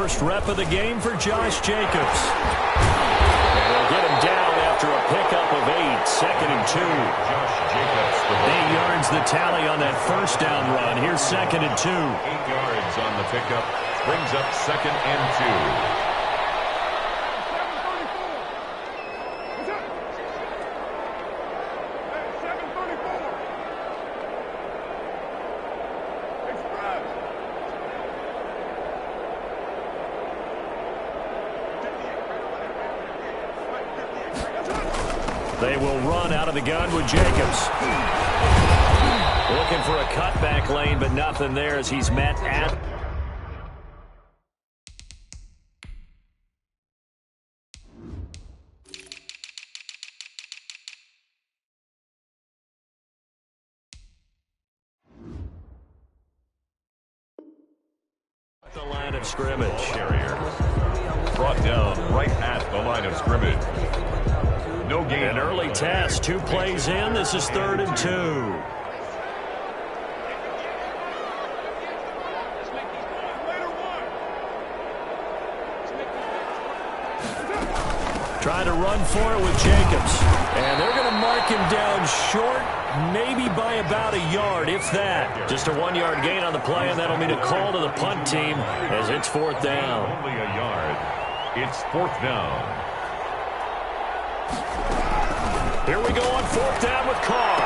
First rep of the game for Josh Jacobs. And they'll get him down after a pickup of 8, 2nd and 2. Josh Jacobs. 8 yards the tally on that first down run. Here's 2nd and 2. 8 yards on the pickup. Brings up 2nd and 2. They will run out of the gun with Jacobs. Looking for a cutback lane, but nothing there as he's met at... the line of scrimmage. Carrier. Brought down right at the line of scrimmage. No gain. An early test. 2 plays in. This is 3rd and 2. Trying to run for it with Jacobs. And they're going to mark him down short, maybe by about a yard, if that. Just a 1-yard gain on the play, and that'll mean a call to the punt team as it's 4th down. Only a yard. It's 4th down. Here we go on 4th down with Carr.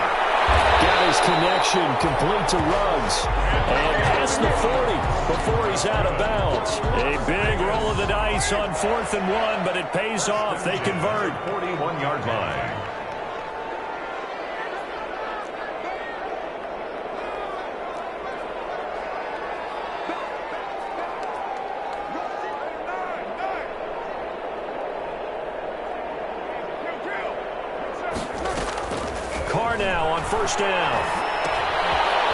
Got his connection complete to Ruggs. And past the 40 before he's out of bounds. A big roll of the dice on 4th and 1, but it pays off. They convert. 41-yard line. Carr now on 1st down.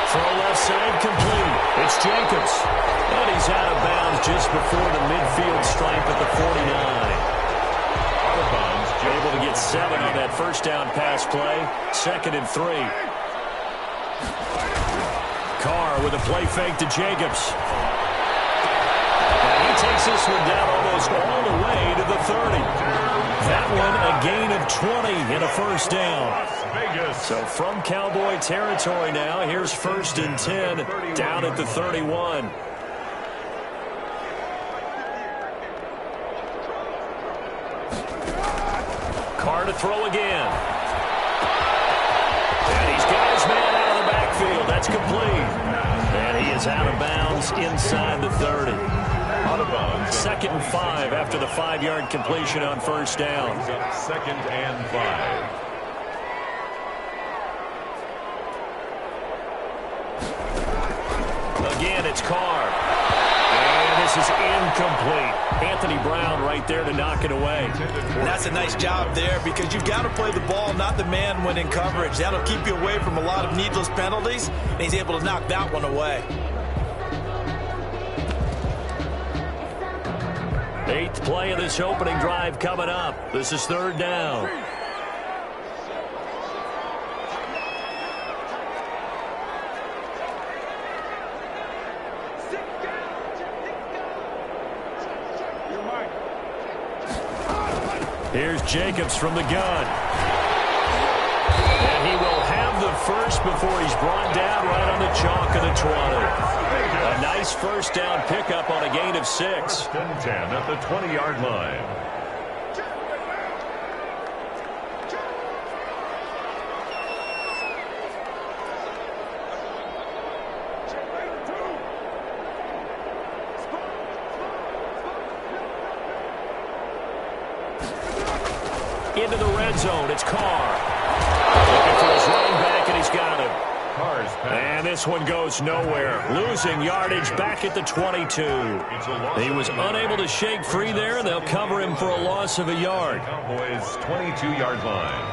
Throw left side complete. It's Jacobs. And he's out of bounds just before the midfield stripe at the 49. Out of bounds. Able to get 7 on that 1st down pass play. 2nd and 3. Carr with a play fake to Jacobs. And he takes this one down almost all the way to the 30. That one a gain of 20 and a 1st down. So from Cowboy territory now, here's 1st and 10 down at the 31. Carr to throw again. And he's got his man out of the backfield. That's complete. And he is out of bounds inside the 30. Out of bounds. 2nd and 5 after the 5-yard completion on 1st down. 2nd and 5. Again, it's Carr. And this is incomplete. Anthony Brown right there to knock it away. And that's a nice job there because you've got to play the ball, not the man when in coverage. That'll keep you away from a lot of needless penalties, and he's able to knock that one away. 8th play of this opening drive coming up. This is 3rd down. Here's Jacobs from the gun. And he will have the first before he's brought down right on the chalk of the 20. A nice 1st down pickup on a gain of 6. 1st and 10 at the 20-yard line. Into the red zone. It's Carr. Looking for his running back, and he's got him. And this one goes nowhere. Losing yardage back at the 22. He was unable to shake free there, and they'll cover him for a loss of a yard. Cowboys 22-yard line.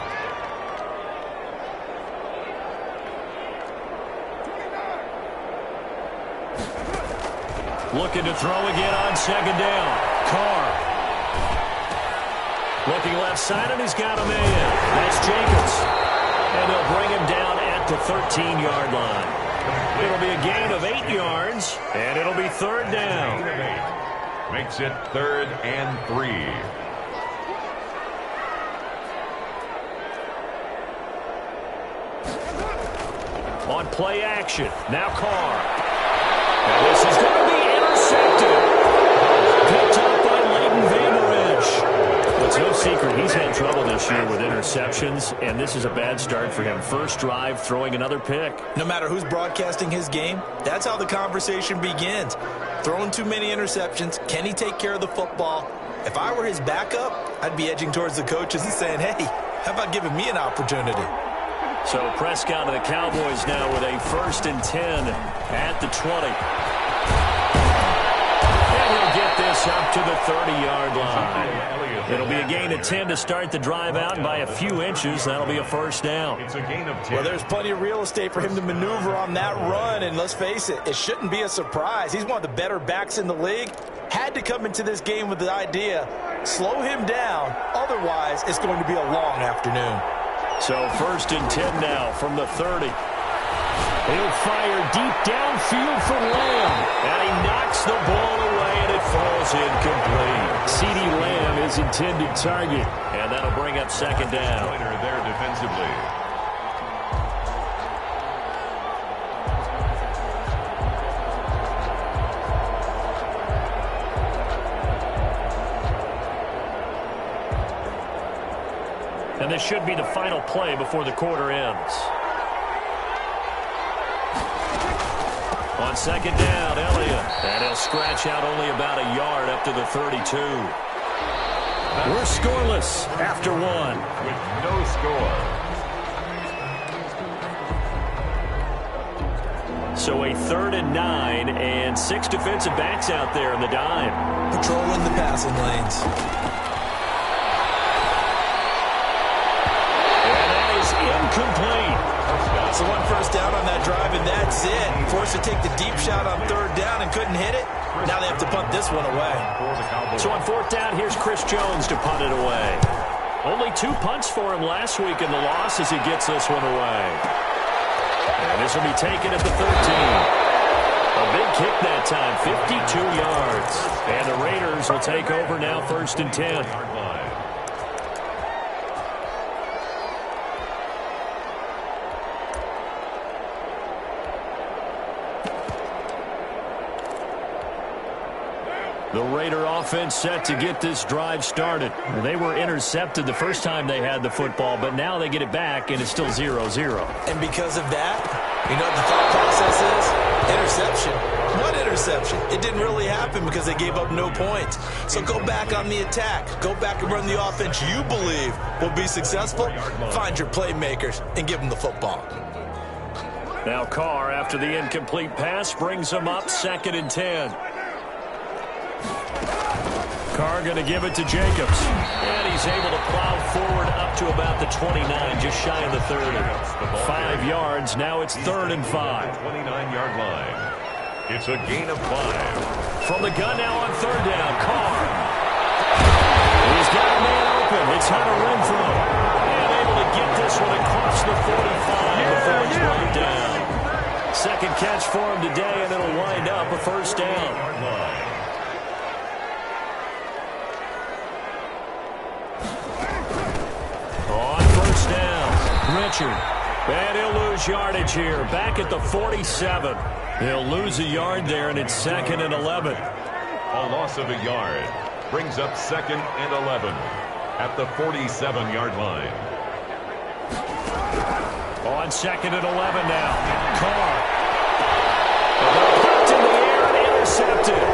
Looking to throw again on 2nd down. Carr. Looking left side, and he's got a man. That's Jacobs. And they'll bring him down at the 13-yard line. It'll be a gain of 8 yards, and it'll be 3rd down. Makes it 3rd and 3. On play action. Now Carr. And this is going to be intercepted. Picked up by Leighton Vander Esch. It's no secret he's had trouble this year with interceptions, and this is a bad start for him. First drive, throwing another pick. No matter who's broadcasting his game, that's how the conversation begins. Throwing too many interceptions. Can he take care of the football? If I were his backup, I'd be edging towards the coaches and saying, hey, how about giving me an opportunity? So Prescott and the Cowboys now with a 1st and 10 at the 20. And he'll get this up to the 30-yard line. It'll be a gain of 10 to start the drive out, and by a few inches, that'll be a first down. It's a gain of 10. Well, there's plenty of real estate for him to maneuver on that run, and let's face it, it shouldn't be a surprise. He's one of the better backs in the league. Had to come into this game with the idea, slow him down, otherwise it's going to be a long afternoon. So 1st and 10 now from the 30. He'll fire deep downfield for Lamb. And he knocks the ball away, and it falls incomplete. CeeDee Lamb is intended target. And that'll bring up 2nd down. Pointer there defensively. And this should be the final play before the quarter ends. On 2nd down, Elliott. And he'll scratch out only about a yard up to the 32. We're scoreless after 1. With no score. So a 3rd and 9 and 6 defensive backs out there in the dime. Patrolling the passing lanes. Incomplete. So 1 first down on that drive, and that's it. Forced to take the deep shot on 3rd down and couldn't hit it. Now they have to punt this one away. So on 4th down, here's Chris Jones to punt it away. Only 2 punts for him last week in the loss as he gets this one away. And this will be taken at the 13. A big kick that time, 52 yards. And the Raiders will take over now 1st and 10. The Raider offense set to get this drive started. They were intercepted the first time they had the football, but now they get it back, and it's still 0-0. And because of that, you know what the thought process is? Interception. What interception? It didn't really happen because they gave up no points. So go back on the attack. Go back and run the offense you believe will be successful. Find your playmakers and give them the football. Now Carr, after the incomplete pass, brings them up 2nd and 10. Carr going to give it to Jacobs. And he's able to plow forward up to about the 29, just shy of the 30. 5 yards. Now it's 3rd and 5. 29-yard line. It's a gain of 5. From the gun now on 3rd down. Carr. He's got a man open. It's Hunter Renfrow. And able to get this one across the 45 before he's brought down. 2nd catch for him today, and it'll wind up a 1st down. Richard. And he'll lose yardage here. Back at the 47. He'll lose a yard there, and it's 2nd and 11. A loss of a yard brings up 2nd and 11 at the 47-yard line. On 2nd and 11 now. Carr. Popped in the air and intercepted.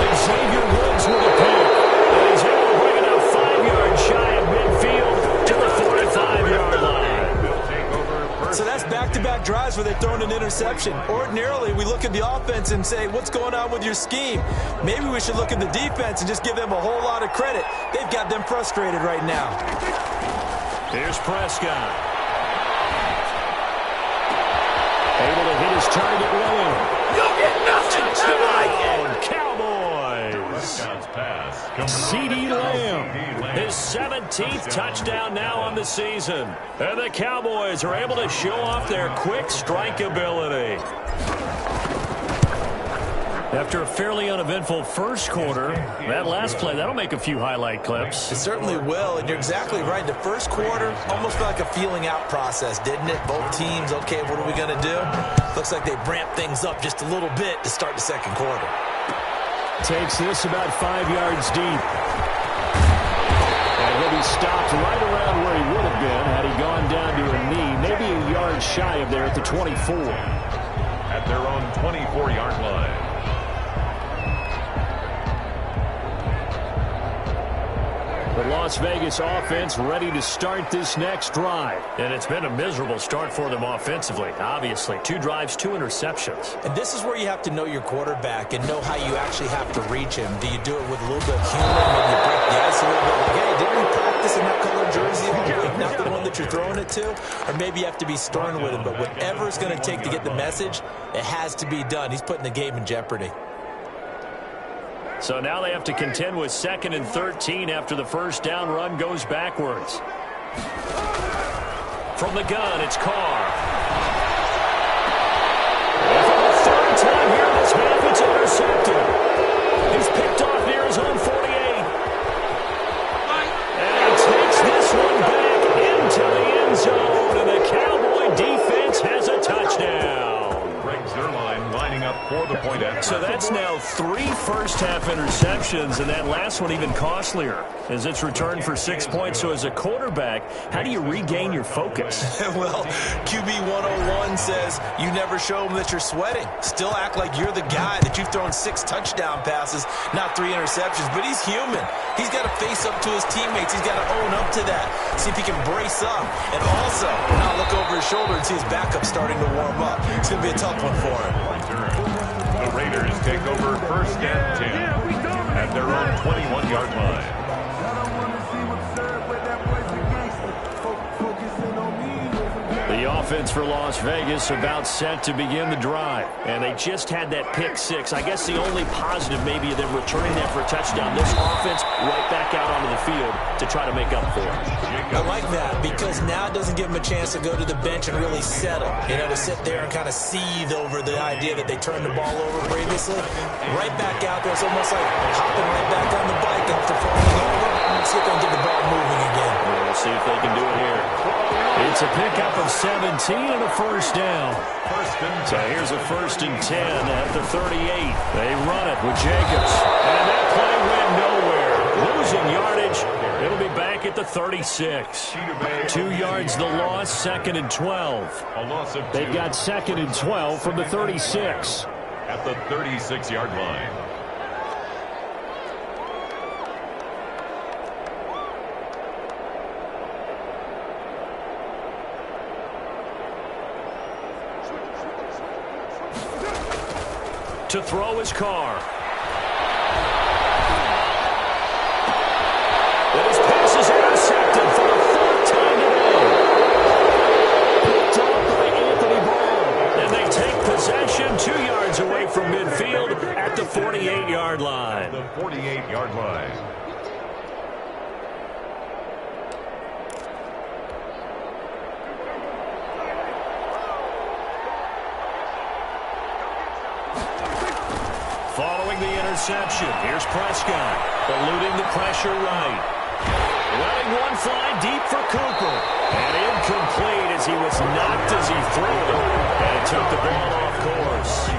And Xavier Woods with a pick. And he's able to bring it up 5 yards shy of midfield to the 45-yard line. So that's back-to-back drives where they're throwing an interception. Ordinarily, we look at the offense and say, what's going on with your scheme? Maybe we should look at the defense and just give them a whole lot of credit. They've got them frustrated right now. Here's Prescott. Able to hit his target well. You'll get nothing tonight. Cowboys. CeeDee Lamb. His 17th touchdown now on the season. And the Cowboys are able to show off their quick strike ability. After a fairly uneventful first quarter, that last play, that'll make a few highlight clips. It certainly will, and you're exactly right. The first quarter almost felt like a feeling out process, didn't it? Both teams, okay, what are we going to do? Looks like they ramped things up just a little bit to start the second quarter. Takes this about 5 yards deep. And he'll be stopped right around where he would have been had he gone down to a knee, maybe a yard shy of there at the 24. At their own 24-yard line. The Las Vegas offense ready to start this next drive. And it's been a miserable start for them offensively, obviously. 2 drives, 2 interceptions. And this is where you have to know your quarterback and know how you actually have to reach him. Do you do it with a little bit of humor? Maybe you break the ice a little bit. Like, hey, didn't we practice in that colored jersey all week? Not the one that you're throwing it to? Or maybe you have to be stern with him. But whatever it's going to take to get the message, it has to be done. He's putting the game in jeopardy. So now they have to contend with 2nd and 13 after the first down run goes backwards. From the gun, it's Carr. And for the 3rd time here in this half, it's intercepted. He's picked off near his own 48. And he takes this one back into the end zone, and the Cowboy defense has a touchdown. Greg Zuerlein lining up for the point after. So that's now 3 first-half interceptions, and that last one even costlier as it's returned for 6 points. So as a quarterback, how do you regain your focus? Well, QB 101 says you never show them that you're sweating. Still act like you're the guy that you've thrown 6 touchdown passes, not 3 interceptions. But he's human. He's got to face up to his teammates. He's got to own up to that. See if he can brace up. And also not look over his shoulder and see his backup starting to warm up. It's going to be a tough one for him. The Raiders take over 1st and 10 at their own 21-yard line. The offense for Las Vegas about set to begin the drive. And they just had that pick 6. I guess the only positive maybe of them returning that for a touchdown. This offense right back out onto the field to try to make up for it. I like that because now it doesn't give them a chance to go to the bench and really settle. You know, to sit there and kind of seethe over the idea that they turned the ball over previously. Right back out there. It's almost like hopping right back on the bike after falling over. Let's see if they can get the ball moving again. We'll see if they can do it here. It's a pickup of 17 and a first down. So here's a 1st and 10 at the 38. They run it with Jacobs. And that play went nowhere. Losing yardage. It'll be back at the 36. 2 yards the loss, 2nd and 12. They've got 2nd and 12 from the 36. At the 36-yard line. To throw his Carr. And his pass is intercepted for the 4th time today. Picked off by Anthony Brown. And they take possession 2 yards away from midfield at the 48-yard line. The 48-yard line. Following the interception, here's Prescott, eluding the pressure right. Letting one fly deep for Cooper. And incomplete as he was knocked as he threw it. And it took the ball off course.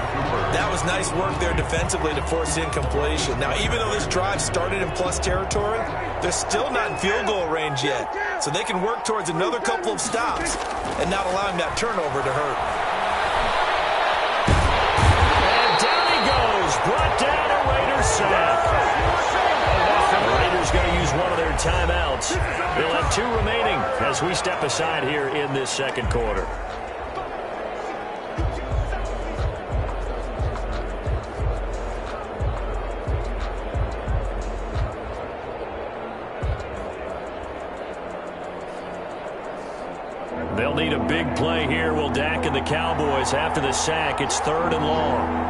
That was nice work there defensively to force the incompletion. Now, even though this drive started in plus territory, they're still not in field goal range yet. So they can work towards another couple of stops and not allowing that turnover to hurt. Brought down a Raiders sack. The Raiders going to use one of their timeouts. They'll have 2 remaining as we step aside here in this second quarter. They'll need a big play here. Will Dak and the Cowboys after the sack. It's 3rd and long.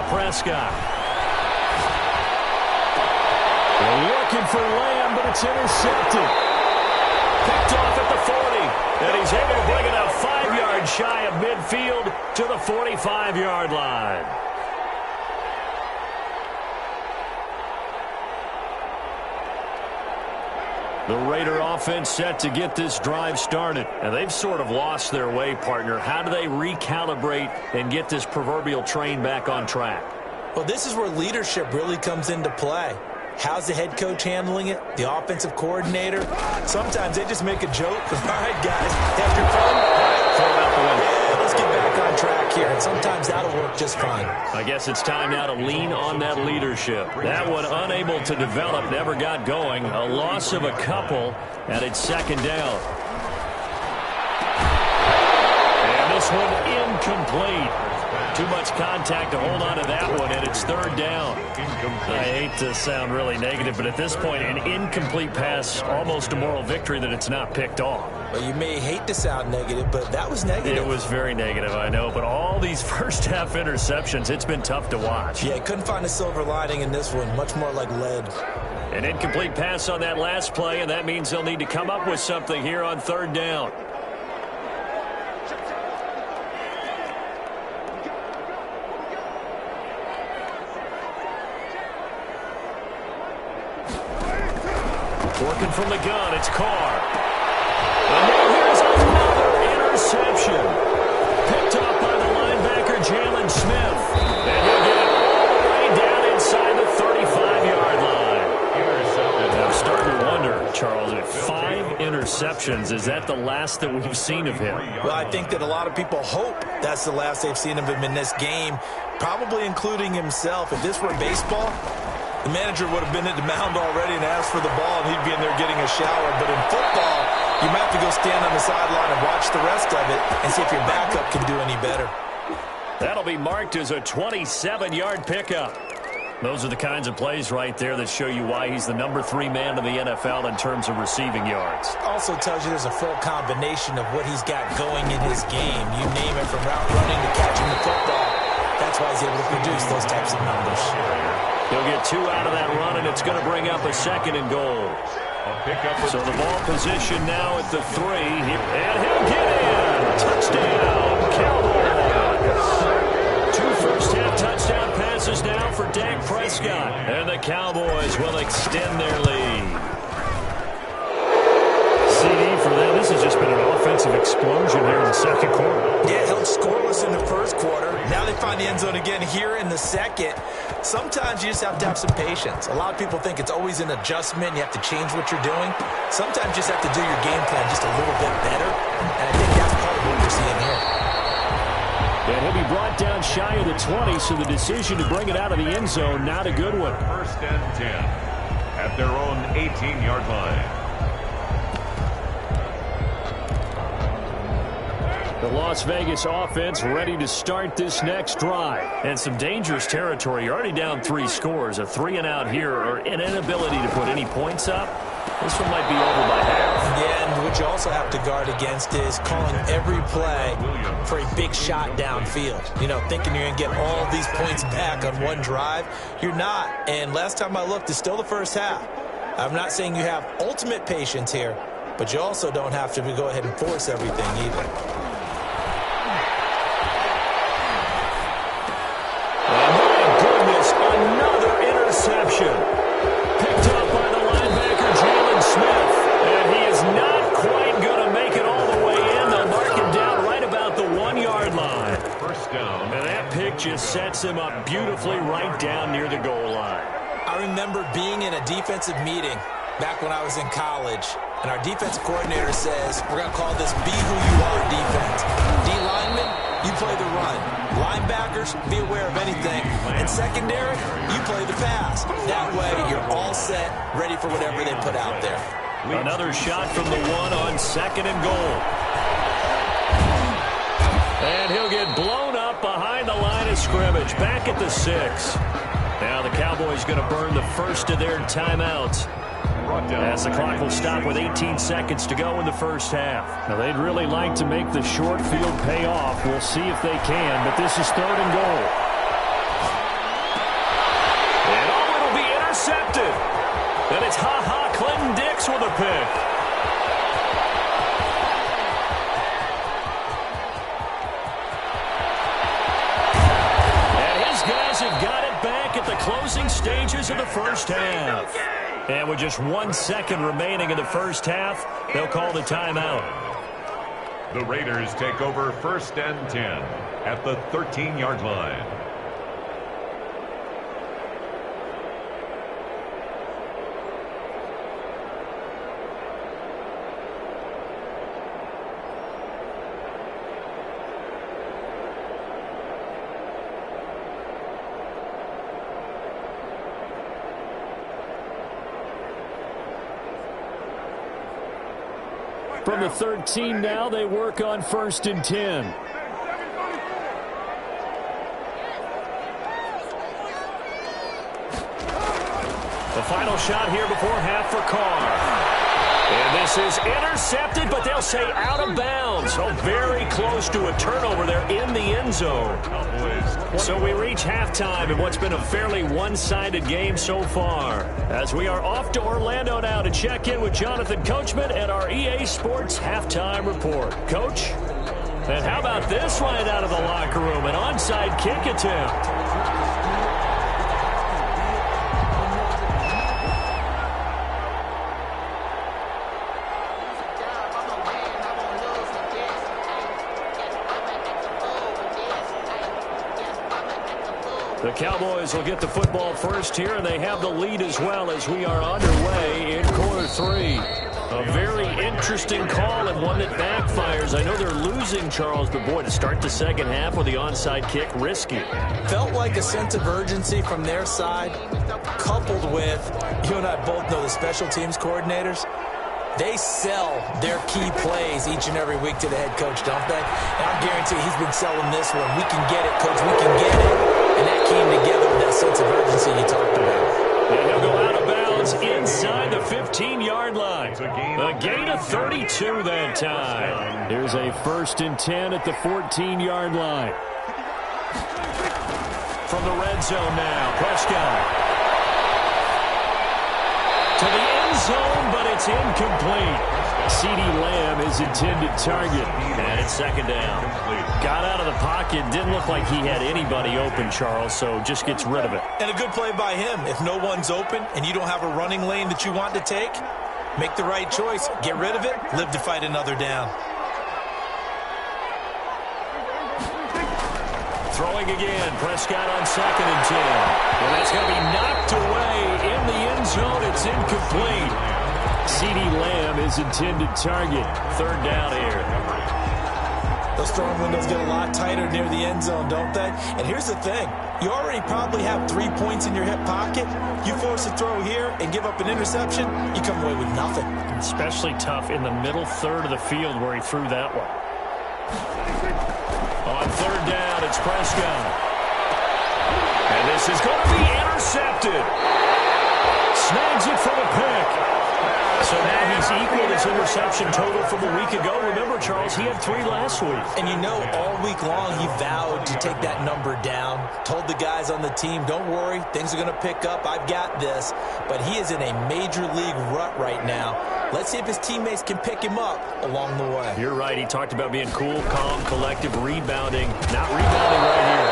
Prescott. They're looking for Lamb, but it's intercepted. Picked off at the 40. And he's able to bring it up 5 yards shy of midfield to the 45-yard line. The Raider offense set to get this drive started. And they've sort of lost their way, partner. How do they recalibrate and get this proverbial train back on track? Well, this is where leadership really comes into play. How's the head coach handling it? The offensive coordinator? Sometimes they just make a joke. All right, guys, have your fun. Throw it out the window. Yeah, let's get back on track here. And sometimes that'll work just fine. I guess it's time now to lean on that leadership. That one unable to develop, never got going. A loss of a couple, and it's second down. And this one incomplete. Too much contact to hold on to that one, and it's third down. I hate to sound really negative, but at this point, an incomplete pass, almost a moral victory that it's not picked off. Well, you may hate to sound negative, but that was negative. It was very negative, I know, but all these first-half interceptions, it's been tough to watch. Yeah, couldn't find a silver lining in this one, much more like lead. An incomplete pass on that last play, and that means they'll need to come up with something here on third down. Working from the gun, it's Carr. And now here's another interception. Picked up by the linebacker, Jalen Smith. And he'll get it all the way down inside the 35-yard line. I'm starting to wonder, Charles, if 5 interceptions, is that the last that we've seen of him? Well, I think that a lot of people hope that's the last they've seen of him in this game, probably including himself. If this were baseball, the manager would have been at the mound already and asked for the ball, and he'd be in there getting a shower. But in football, you might have to go stand on the sideline and watch the rest of it and see if your backup can do any better. That'll be marked as a 27-yard pickup. Those are the kinds of plays right there that show you why he's the number 3 man in the NFL in terms of receiving yards. Also tells you there's a full combination of what he's got going in his game. You name it, from route running to catching the football. That's why he's able to produce those types of numbers. He'll get 2 out of that run, and it's going to bring up a second and goal. So the ball position now at the 3. And he'll get in. Touchdown, Cowboys. 2 first-half touchdown passes now for Dak Prescott. And the Cowboys will extend their lead. CD for them. This has just been an offensive explosion here in the second quarter. Yeah, held scoreless in the first quarter. Now they find the end zone again here in the second. Sometimes you just have to have some patience. A lot of people think it's always an adjustment. You have to change what you're doing. Sometimes you just have to do your game plan just a little bit better. And I think that's part of what we're seeing here. And he'll be brought down shy of the 20, so the decision to bring it out of the end zone, not a good one. First and 10 at their own 18-yard line. The Las Vegas offense ready to start this next drive. And some dangerous territory. You're already down 3 scores. A 3-and-out here, or an inability to put any points up. This one might be over by half. Yeah, and what you also have to guard against is calling every play for a big shot downfield. You know, thinking you're going to get all these points back on one drive. You're not. And last time I looked, it's still the first half. I'm not saying you have ultimate patience here, but you also don't have to go ahead and force everything either. Interception. Picked up by the linebacker, Jalen Smith. And he is not quite going to make it all the way in. They'll mark him down right about the 1-yard line. First down. And that pick just sets him up beautifully right down near the goal line. I remember being in a defensive meeting back when I was in college, and our defensive coordinator says, we're going to call this be who you are defense. D-lineman, you play the run. Linebackers, be aware of anything. And secondary, you play the pass. That way, you're all set, ready for whatever they put out there. Another shot from the 1 on second and goal. And he'll get blown up behind the line of scrimmage, back at the 6. Now the Cowboys going to burn the first of their timeouts, as the clock will stop with 18 seconds to go in the first half. Now, they'd really like to make the short field pay off. We'll see if they can, but this is third and goal. And it'll be intercepted. And it's Clinton Dix with a pick. closing stages of the first half. And with just 1 second remaining in the first half, they'll call the timeout. The Raiders take over 1st and 10 at the 13-yard line. From the 13 now, they work on 1st and 10. The final shot here before half for Carr. And this is intercepted, but they'll say out of bounds. So very close to a turnover there in the end zone. So we reach halftime in what's been a fairly one-sided game so far. As we are off to Orlando now to check in with Jonathan Coachman at our EA Sports Halftime Report. Coach? And how about this right out of the locker room? An onside kick attempt. The Cowboys will get the football first here, and they have the lead as well as we are underway in quarter 3. A very interesting call and one that backfires. I know they're losing, Charles, but boy, to start the second half with the onside kick, risky. Felt like a sense of urgency from their side, coupled with, you and I both know the special teams coordinators, they sell their key plays each and every week to the head coach, don't they? And I guarantee he's been selling this one. We can get it, coach, we can get it. And that came together with that sense of urgency you talked about. And he'll go out of bounds inside the 15-yard line. A gain of 32 that time. Here's a 1st and 10 at the 14-yard line. From the red zone now, Prescott. To the end zone, but it's incomplete. CeeDee Lamb is intended target. And it's 2nd down. Got out of the pocket. Didn't look like he had anybody open, Charles, so just gets rid of it. And a good play by him. If no one's open and you don't have a running lane that you want to take, make the right choice. Get rid of it. Live to fight another down. Throwing again. Prescott on 2nd and 10. And that's going to be knocked away in the end zone. It's incomplete. CeeDee Lamb is intended target. 3rd down here. Those throwing windows get a lot tighter near the end zone, don't they? And here's the thing. You already probably have 3 points in your hip pocket. You force a throw here and give up an interception, you come away with nothing. Especially tough in the middle third of the field where he threw that one. On 3rd down, it's Prescott. And this is going to be intercepted. Snags it for the pick. So now he's equaled his interception total from a week ago. Remember, Charles, he had 3 last week. And you know, all week long he vowed to take that number down. Told the guys on the team, don't worry, things are going to pick up. I've got this. But he is in a major league rut right now. Let's see if his teammates can pick him up along the way. You're right. He talked about being cool, calm, collective, rebounding. Not rebounding right here.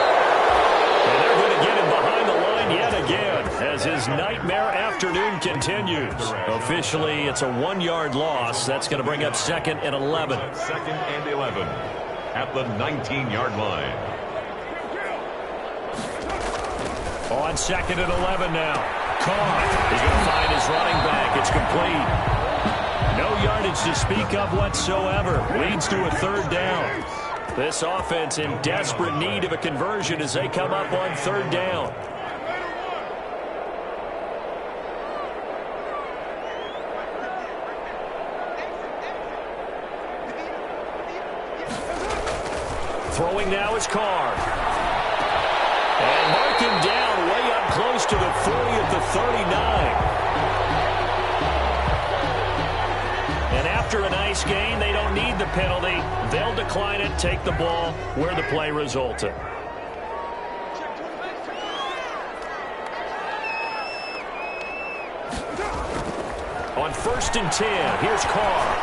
And they're going to get him behind the line yet again as his nightmare afternoon continues. Officially, it's a 1-yard loss. That's going to bring up 2nd and 11. 2nd and 11 at the 19-yard line. On 2nd and 11 now. Carr is going to find his running back. It's complete. No yardage to speak of whatsoever. Leads to a 3rd down. This offense in desperate need of a conversion as they come up on 3rd down. Throwing now is Carr. And mark him down way up close to the 40 at the 39. And after a nice gain, they don't need the penalty. They'll decline it, take the ball where the play resulted. On 1st and 10, here's Carr.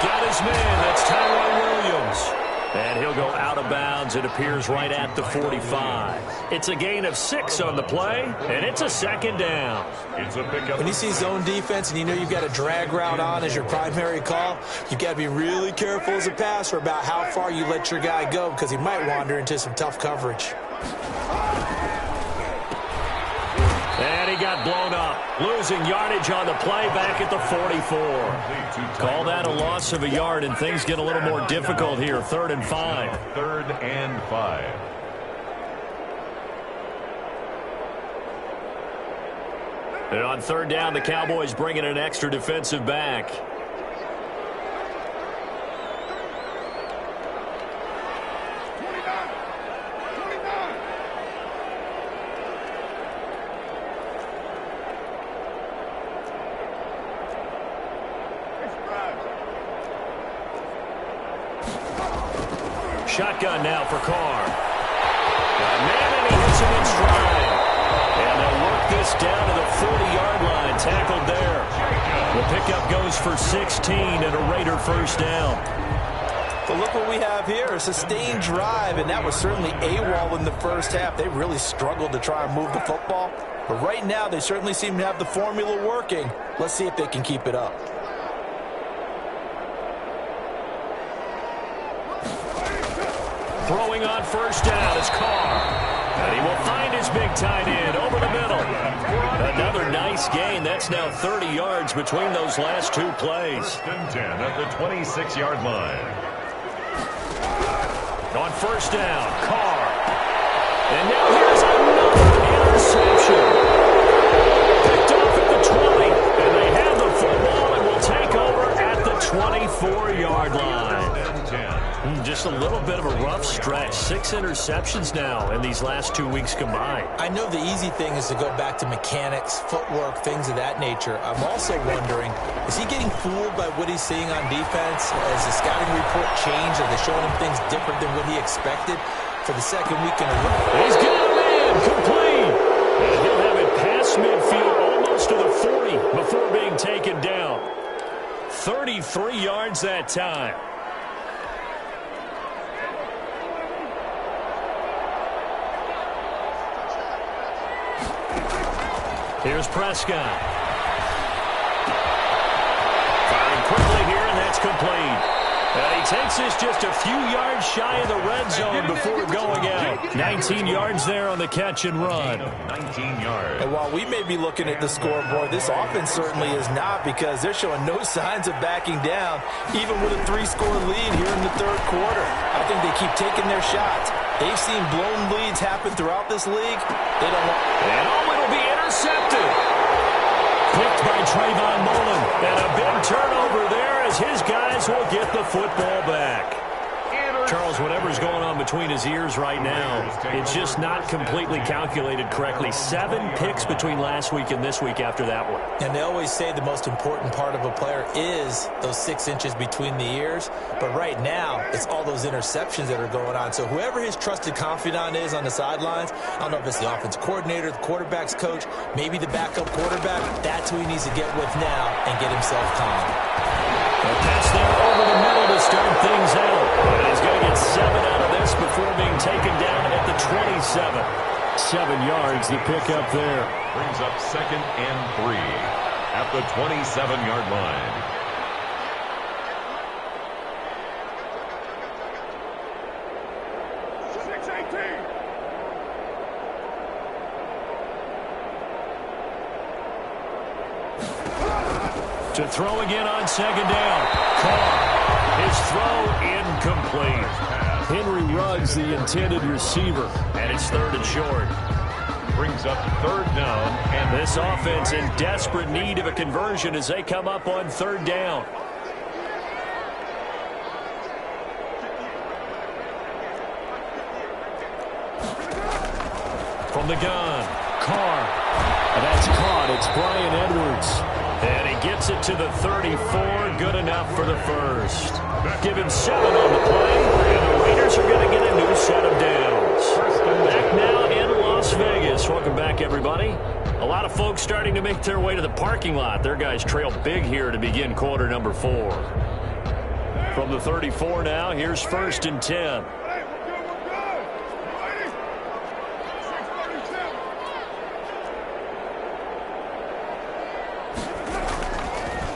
Got his man, that's Tyrone Williams. And he'll go out of bounds. It appears right at the 45. It's a gain of 6 on the play, and it's a second down. It's a pickup. When you see zone defense and you know you've got a drag route on as your primary call, you've got to be really careful as a passer about how far you let your guy go because he might wander into some tough coverage. And he got blown up, losing yardage on the play back at the 44. Call that a loss of a yard, and things get a little more difficult here. 3rd and 5. 3rd and 5. And on 3rd down, the Cowboys bring in an extra defensive back. Shotgun now for Carr. Got a man, and he hits him in stride. And they'll work this down to the 40-yard line. Tackled there. The pickup goes for 16 and a Raider first down. But look what we have here, a sustained drive, and that was certainly AWOL in the first half. They really struggled to try and move the football. But right now, they certainly seem to have the formula working. Let's see if they can keep it up. Throwing on first down is Carr. And he will find his big tight end over the middle. Another nice gain. That's now 30 yards between those last 2 plays. 1st and 10 at the 26-yard line. On first down, Carr. And now here's another interception. Picked off at the 20. And they have the football and will take over at the 24-yard line. Just a little bit of a rough stretch. 6 interceptions now in these last 2 weeks combined. I know the easy thing is to go back to mechanics, footwork, things of that nature. I'm also wondering, is he getting fooled by what he's seeing on defense? Has the scouting report changed? Are they showing him things different than what he expected for the second week in a row? He's got him in, complete. And he'll have it past midfield, almost to the 40 before being taken down. 33 yards that time. Here's Prescott. Firing quickly here, and that's complete. And he takes this just a few yards shy of the red zone before going out. 19 yards there on the catch and run. 19 yards. And while we may be looking at the scoreboard, this offense certainly is not, because they're showing no signs of backing down, even with a 3-score lead here in the 3rd quarter. I think they keep taking their shots. They've seen blown leads happen throughout this league. They don't want... And it'll be intercepted. Picked by Trayvon Mullen. And a big turnover there as his guys will get the football back. Charles, whatever's going on between his ears right now, it's just not completely calculated correctly. 7 picks between last week and this week after that one. And they always say the most important part of a player is those 6 inches between the ears. But right now, it's all those interceptions that are going on. So whoever his trusted confidant is on the sidelines, I don't know if it's the offense coordinator, the quarterback's coach, maybe the backup quarterback, that's who he needs to get with now and get himself calm. A pass there over the middle to start things out. And he's going to get 7 out of this before being taken down at the 27. 7 yards, the pickup there. Brings up 2nd and 3 at the 27-yard line. To throw again on 2nd down. Carr, his throw incomplete. Henry Ruggs, the intended receiver, and it's 3rd and short. Brings up 3rd down. And this offense in desperate need of a conversion as they come up on 3rd down. From the gun, Carr. And that's caught. It's Brian Edwards. And he gets it to the 34. Good enough for the first. Give him 7 on the play. And the Raiders are going to get a new set of downs. Back now in Las Vegas. Welcome back, everybody. A lot of folks starting to make their way to the parking lot. Their guys trail big here to begin quarter number 4. From the 34 now, here's 1st and 10.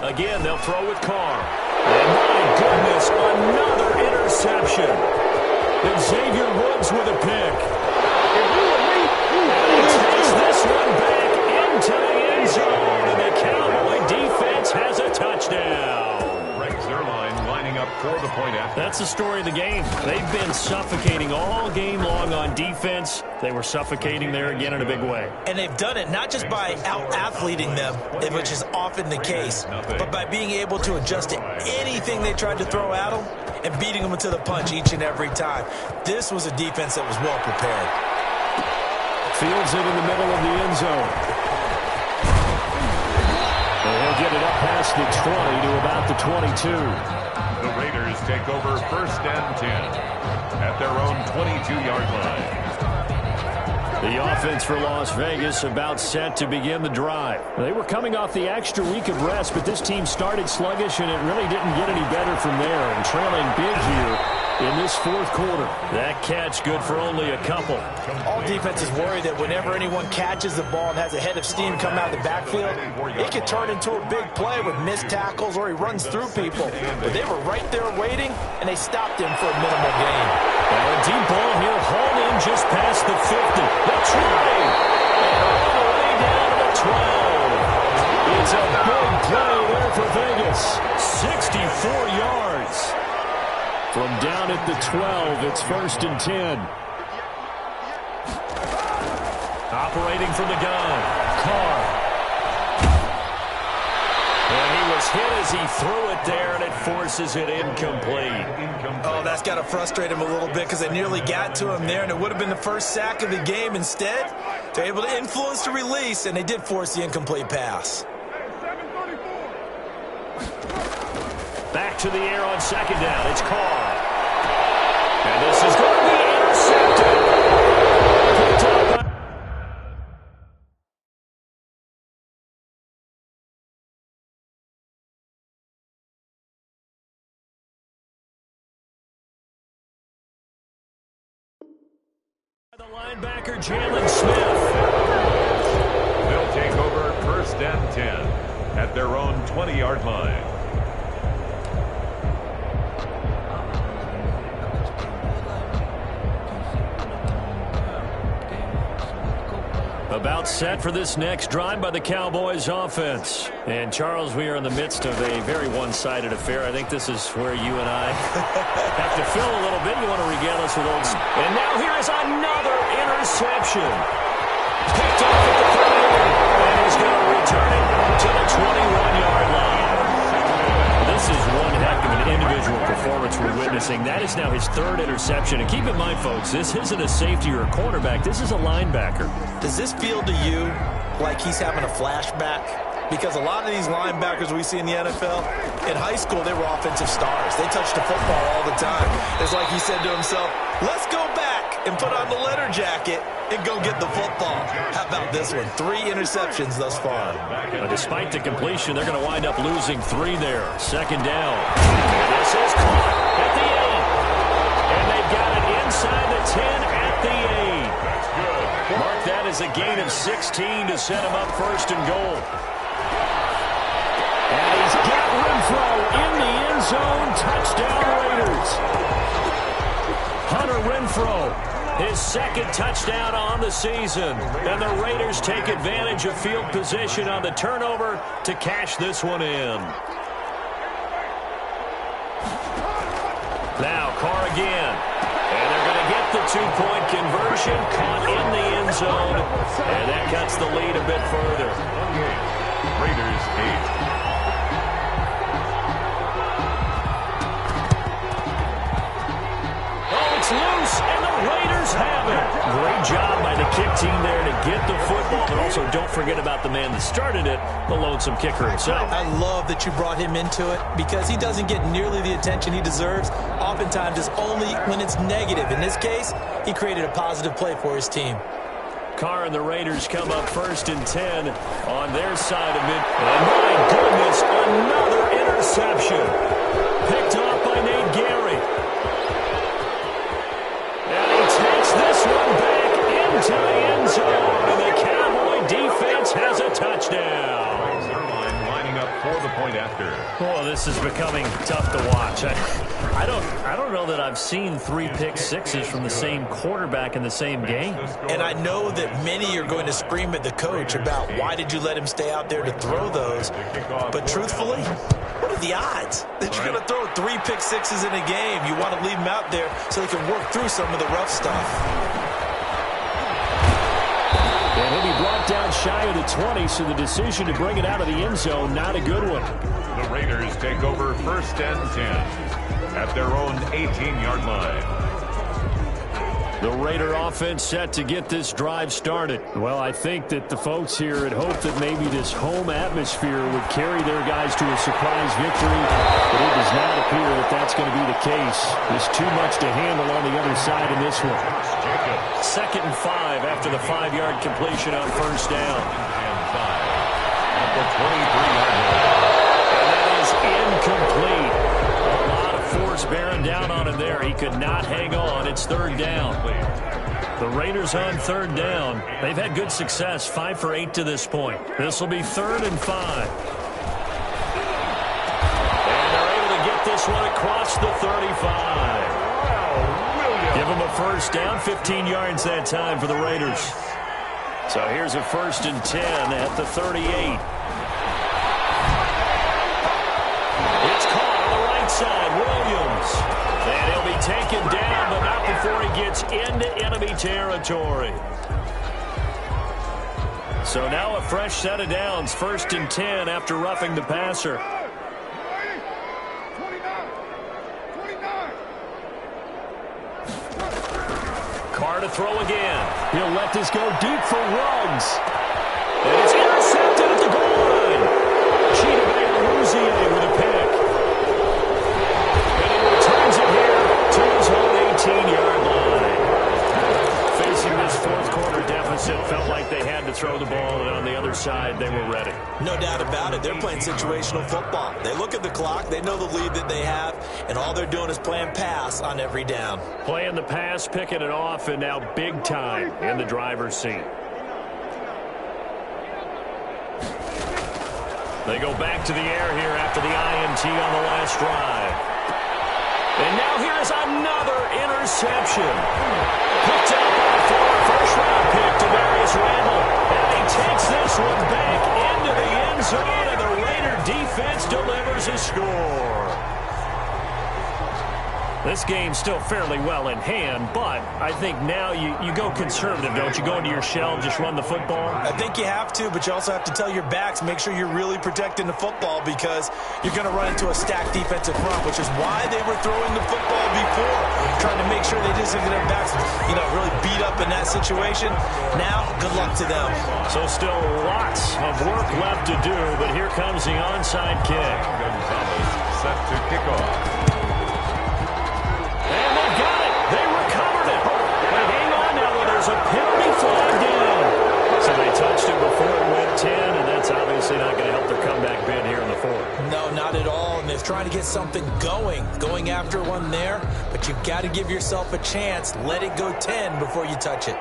Again, they'll throw with Carr. And my goodness, another interception. And Xavier Woods with a pick. And he takes this one back into the end zone. And the Cowboy defense has a touchdown. Lining up for the point after. That's the story of the game. They've been suffocating all game long on defense. They were suffocating there again in a big way. And they've done it not just by out-athleting them, which is often the case, but by being able to adjust to anything they tried to throw at them and beating them to the punch each and every time. This was a defense that was well prepared. Fields it in the middle of the end zone. And he'll get it up past the 20 to about the 22. The Raiders take over 1st and 10 at their own 22-yard line. The offense for Las Vegas about set to begin the drive. They were coming off the extra week of rest, but this team started sluggish, and it really didn't get any better from there. And trailing big here in this 4th quarter. That catch good for only a couple. All defenses worry that whenever anyone catches the ball and has a head of steam come out of the backfield, it could turn into a big play with missed tackles or he runs through people. But they were right there waiting, and they stopped him for a minimal gain. Now a deep ball here, hauled in just past the 50. The 20, and all the way down to the 12. It's a big play there for Vegas. 64 yards. From down at the 12, it's 1st and 10. Operating from the gun, Carr. And he was hit as he threw it there, and it forces it incomplete. Oh, that's got to frustrate him a little bit because they nearly got to him there, and it would have been the first sack of the game. Instead, they're able to influence the release, and they did force the incomplete pass. Back to the air on 2nd down. It's Carr. And this is going to be intercepted. Picked up by the linebacker, Jalen Smith. They'll take over 1st and 10 at their own 20-yard line. About set for this next drive by the Cowboys offense. And, Charles, we are in the midst of a very one-sided affair. I think this is where you and I have to fill a little bit. You want to regale us with old... And now here is another interception. Picked off at the 30, and he's going to return it to the 21-yard line. This is one heck of an individual performance we're witnessing. That is now his 3rd interception. And keep in mind, folks, this isn't a safety or a cornerback. This is a linebacker. Does this feel to you like he's having a flashback? Because a lot of these linebackers we see in the NFL, in high school, they were offensive stars. They touched the football all the time. It's like he said to himself, let's go back and put on the letter jacket and go get the football. How about this one? 3 interceptions thus far. But despite the completion, they're going to wind up losing 3 there. 2nd down. This is caught at the 8. And they've got it inside the 10 at the 8. That's good. Mark that as a gain of 16 to set him up 1st and goal. And he's got Renfro in the end zone. Touchdown Raiders. Hunter Renfro. His 2nd touchdown on the season. And the Raiders take advantage of field position on the turnover to cash this one in. Now Carr again. And they're going to get the 2-point conversion. Caught in the end zone. And that cuts the lead a bit further. Raiders 8. Loose, and the Raiders have it. Great job by the kick team there to get the football, but also don't forget about the man that started it, the lonesome kicker himself. I love that you brought him into it because he doesn't get nearly the attention he deserves. Oftentimes, it's only when it's negative. In this case, he created a positive play for his team. Carr and the Raiders come up 1st and 10 on their side of mid. And my goodness, another interception. Picked off by into the end zone, and the Cowboy defense has a touchdown. Lining up for the point after. Oh, this is becoming tough to watch. I don't know that I've seen 3 pick sixes from the same quarterback in the same game. And I know that many are going to scream at the coach about why did you let him stay out there to throw those. But truthfully, what are the odds that you're going to throw 3 pick sixes in a game? You want to leave them out there so they can work through some of the rough stuff. And he'll be brought down shy of the 20, so the decision to bring it out of the end zone, not a good one. The Raiders take over 1st and 10 at their own 18-yard line. The Raider offense set to get this drive started. Well, I think that the folks here had hoped that maybe this home atmosphere would carry their guys to a surprise victory, but it does not appear that that's going to be the case. There's too much to handle on the other side in this one. 2nd and 5 after the 5-yard completion on 1st down. At the 23-yard line. And that is incomplete. A lot of force bearing down on him there. He could not hang on. It's 3rd down. The Raiders on 3rd down. They've had good success, 5 for 8 to this point. This will be 3rd and 5. And they're able to get this one across the 35. Give them a 1st down, 15 yards that time for the Raiders. So here's a 1st and 10 at the 38. It's caught on the right side, Williams. And he'll be taken down, but not before he gets into enemy territory. So now a fresh set of downs, 1st and 10 after roughing the passer. Carr to throw again. He'll let this go deep for Ruggs. And it's intercepted at the goal line. Chidobe with a pick. And he returns it here to his own 18-yard line. Facing this 4th quarter deficit, felt like they had to throw the ball, and on the other side, they were ready. No doubt about it. They're playing situational football. They look at the clock, they know the lead that they have, and all they're doing is playing pass on every down. Playing the pass, picking it off, and now big time in the driver's seat. They go back to the air here after the INT on the last drive. And now here is another interception. Picked up by a former first-round pick, Darius Randall. And he takes this one back into the end zone, and the Raider defense delivers a score. This game's still fairly well in hand, but I think now you go conservative, don't you? Go into your shell, just run the football? I think you have to, but you also have to tell your backs, make sure you're really protecting the football because you're going to run into a stacked defensive front, which is why they were throwing the football before, trying to make sure they just get their backs, really beat up in that situation. Now, good luck to them. So still lots of work left to do, but here comes the onside kick. Gonzalez set to kick off. And they got it. They recovered it. But hang on now, there's a penalty flag down. So they touched it before it went 10, and that's obviously not going to help their comeback bid here in the 4th. No, not at all. And they're trying to get something going after one there. But you've got to give yourself a chance. Let it go 10 before you touch it.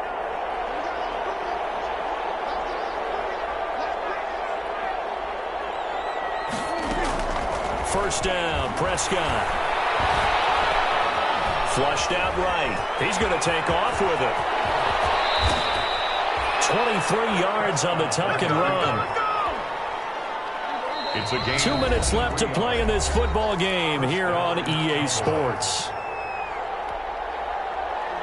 First down, Prescott. Flushed out right. He's going to take off with it. 23 yards on the tuck and run. It's a game. 2 minutes left to play in this football game here on EA Sports.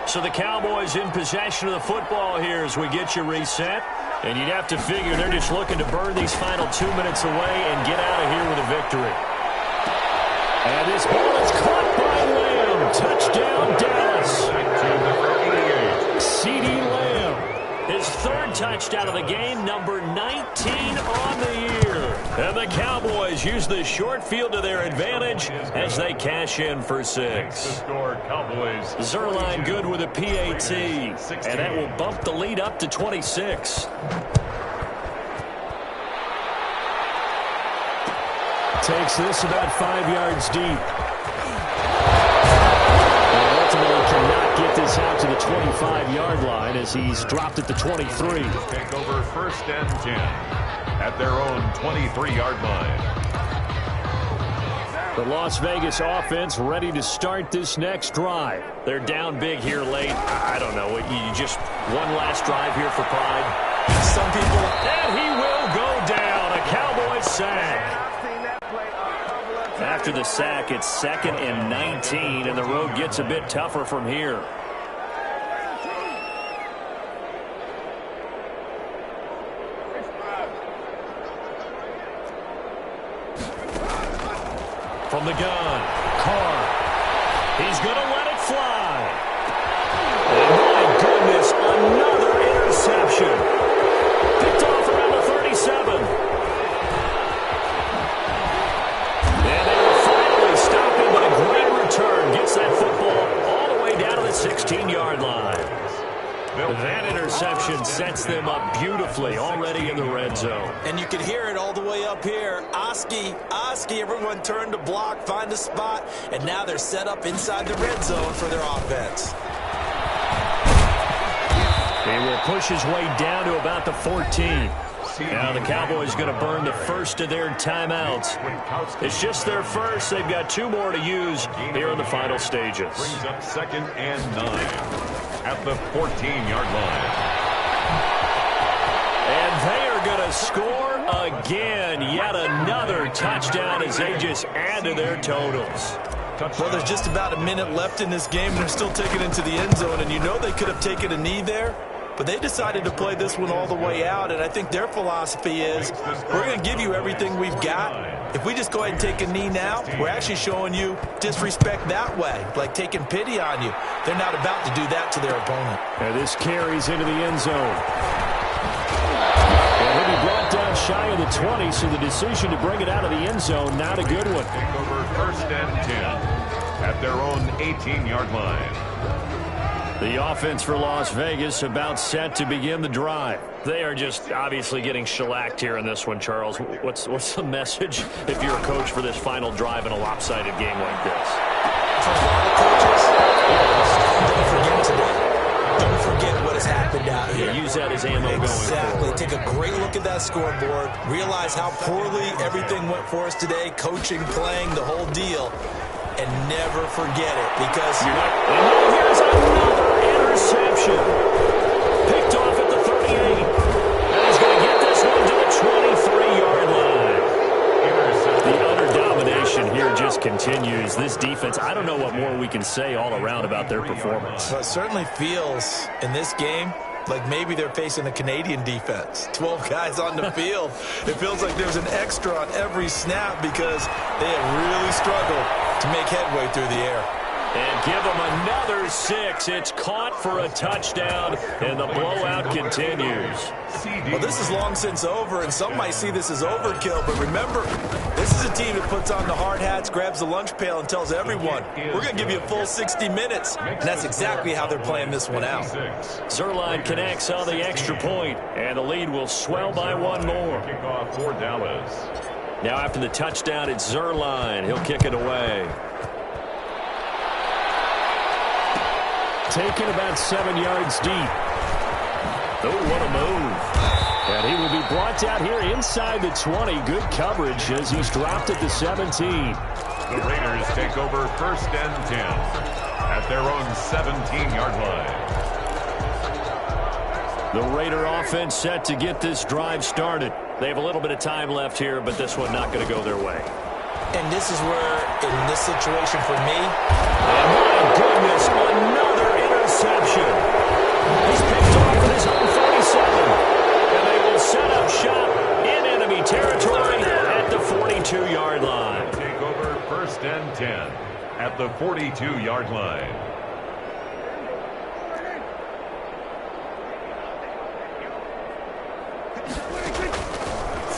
So the Cowboys in possession of the football here as we get you reset. And you'd have to figure they're just looking to burn these final 2 minutes away and get out of here with a victory. And this ball is caught by Lamb. Touchdown, Dallas. CeeDee Lamb. His 3rd touchdown of the game, number 19 on the year. And the Cowboys use the short field to their advantage as they cash in for 6. Zerline good with a PAT. And that will bump the lead up to 26. Takes this about 5 yards deep. And ultimately cannot get this this out to the 25-yard line as he's dropped at the 23. Take over 1st and 10 at their own 23-yard line. The Las Vegas offense ready to start this next drive. They're down big here late. I don't know. You just one last drive here for pride. Some people. And he will go down. A Cowboys sack. After the sack, it's 2nd and 19, and the road gets a bit tougher from here. From the gun, Carr. He's going to let it fly. And my goodness, another interception. Picked off around the 37. And they will finally stop him, but a great return. Gets that football all the way down to the 16-yard line. That interception sets them up beautifully already in the red zone. And you can hear it all the way up here. Oski, everyone turned to block, find a spot, and now they're set up inside the red zone for their offense. He will push his way down to about the 14. Now the Cowboys going to burn the first of their timeouts. It's just their first. They've got 2 more to use here in the final stages. Brings up 2nd and 9 at the 14-yard line. And they are going to score again. Yet another touchdown as they just add to their totals. Well, there's just about a minute left in this game, and they're still taking it into the end zone. And you know they could have taken a knee there, but they decided to play this one all the way out. And I think their philosophy is, we're going to give you everything we've got. If we just go ahead and take a knee now, we're actually showing you disrespect that way, like taking pity on you. They're not about to do that to their opponent. And this carries into the end zone. And he'll be brought down shy of the 20, so the decision to bring it out of the end zone, not a good one. Take over 1st and 10 at their own 18-yard line. The offense for Las Vegas about set to begin the drive. They are just obviously getting shellacked here in this one, Charles. What's the message if you're a coach for this final drive in a lopsided game like this? For a lot of coaches, don't forget today. Don't forget what has happened out here. Yeah, use that as ammo going forward. Take a great look at that scoreboard. Realize how poorly everything went for us today. Coaching, playing, the whole deal. And never forget it, because and now here's another interception. Picked off at the 38. And he's going to get this one to the 23-yard line. The utter domination here just continues. This defense, I don't know what more we can say all around about their performance. Well, it certainly feels in this game like maybe they're facing a Canadian defense. 12 guys on the field. It feels like there's an extra on every snap because they have really struggled to make headway through the air. And give them another 6. It's caught for a touchdown, and the blowout continues. Well, this is long since over, and some might see this as overkill, but remember, this is a team that puts on the hard hats, grabs the lunch pail, and tells everyone, we're going to give you a full 60 minutes. And that's exactly how they're playing this one out. Zerline connects on the extra point, and the lead will swell by 1 more. Kickoff for Dallas. Now after the touchdown, it's Zerline. He'll kick it away. Taken about 7 yards deep. Oh, what a move. And he will be brought down here inside the 20. Good coverage as he's dropped at the 17. The Raiders take over 1st and 10 at their own 17-yard line. The Raider offense set to get this drive started. They have a little bit of time left here, but this one not going to go their way. And this is where, in this situation for me, and my goodness, another interception. He's picked off at his own 47. And they will set up shop in enemy territory at the 42-yard line. Take over 1st and 10 at the 42-yard line.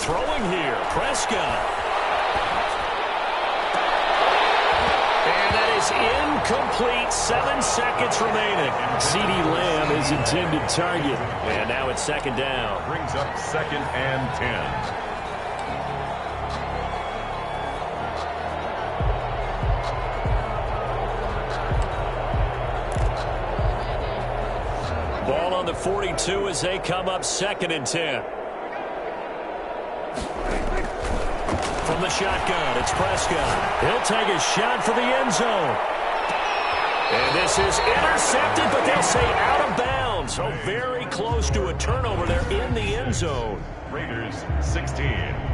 Throwing here, Prescott. Incomplete. 7 seconds remaining. CeeDee Lamb is intended target. And now it's 2nd down. Brings up 2nd and 10. the 42 as they come up 2nd and 10. From the shotgun, it's Prescott. He'll take a shot for the end zone. And this is intercepted, but they'll say out of bounds. So very close to a turnover there in the end zone. Raiders 16.